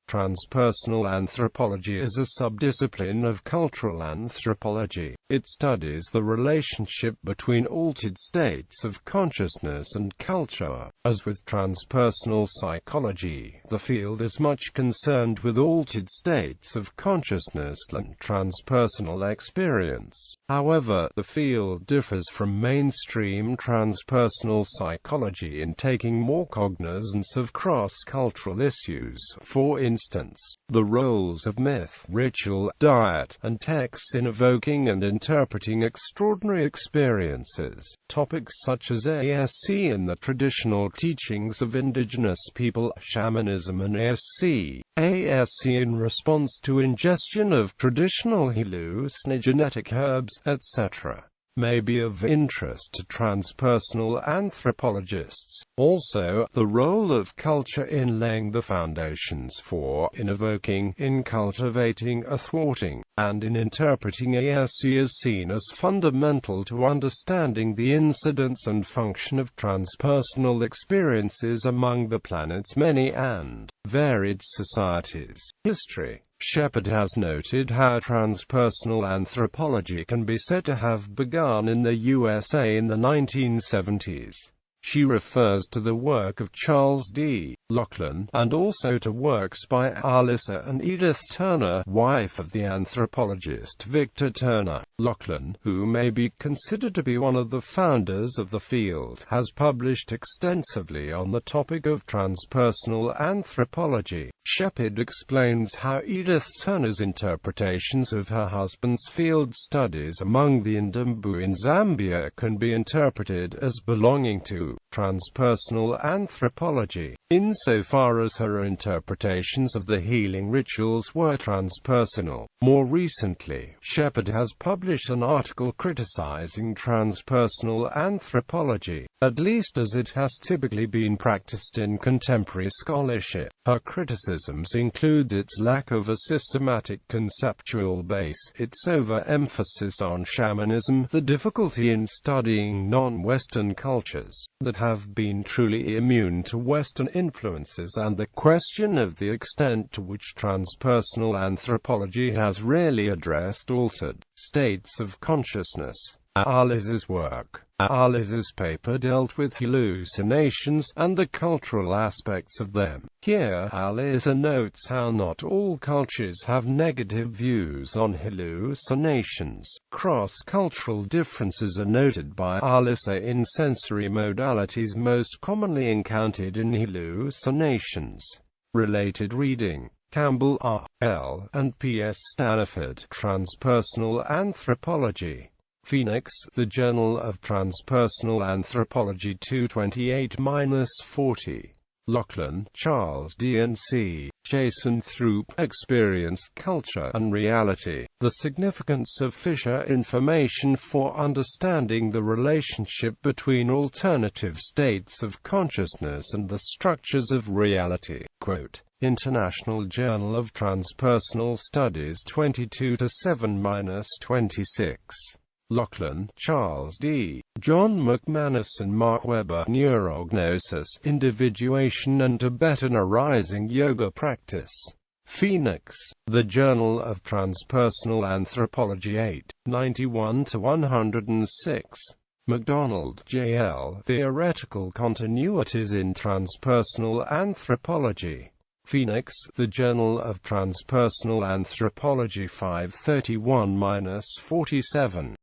Transpersonal anthropology is a subdiscipline of cultural anthropology. It studies the relationship between altered states of consciousness and culture. As with transpersonal psychology, the field is much concerned with altered states of consciousness and transpersonal experience. However, the field differs from mainstream transpersonal psychology in taking more cognizance of cross-cultural issues. For instance, the roles of myth, ritual, diet, and texts in evoking and interpreting extraordinary experiences. Topics such as ASC in the traditional teachings of indigenous people, shamanism, and ASC in response to ingestion of traditional hallucinogenic herbs, etc., may be of interest to transpersonal anthropologists. Also, the role of culture in laying the foundations for, in evoking, in cultivating, thwarting, and in interpreting ASC is seen as fundamental to understanding the incidence and function of transpersonal experiences among the planet's many and varied societies. History. Shepard has noted how transpersonal anthropology can be said to have begun in the USA in the 1970s. She refers to the work of Charles D. Lachlan, and also to works by Alyssa and Edith Turner, wife of the anthropologist Victor Turner. Lachlan, who may be considered to be one of the founders of the field, has published extensively on the topic of transpersonal anthropology. Shepard explains how Edith Turner's interpretations of her husband's field studies among the Ndembu in Zambia can be interpreted as belonging to transpersonal anthropology, insofar as her interpretations of the healing rituals were transpersonal. More recently, Shepard has published an article criticizing transpersonal anthropology, at least as it has typically been practiced in contemporary scholarship. Her criticisms include its lack of a systematic conceptual base, its overemphasis on shamanism, the difficulty in studying non-Western cultures that have been truly immune to Western influences, and the question of the extent to which transpersonal anthropology has really addressed altered states of consciousness. Alyssa's work. Alyssa's paper dealt with hallucinations and the cultural aspects of them. Here, Alyssa notes how not all cultures have negative views on hallucinations. Cross-cultural differences are noted by Alyssa in sensory modalities most commonly encountered in hallucinations. Related reading. Campbell R.L. and P.S. Staniford. Transpersonal Anthropology. Phoenix, The Journal of Transpersonal Anthropology 228-40. Lachlan, Charles D. and C. Jason Throop, Experience, Culture, and Reality. The Significance of Fisher Information for Understanding the Relationship Between Alternative States of Consciousness and the Structures of Reality. Quote, International Journal of Transpersonal Studies 22-7-26. Lachlan, Charles D. John McManus and Mark Webber. Neurognosis, Individuation and Tibetan Arising Yoga Practice. Phoenix, The Journal of Transpersonal Anthropology 8, 91-106. MacDonald, J.L. Theoretical Continuities in Transpersonal Anthropology. Phoenix, The Journal of Transpersonal Anthropology 531-47.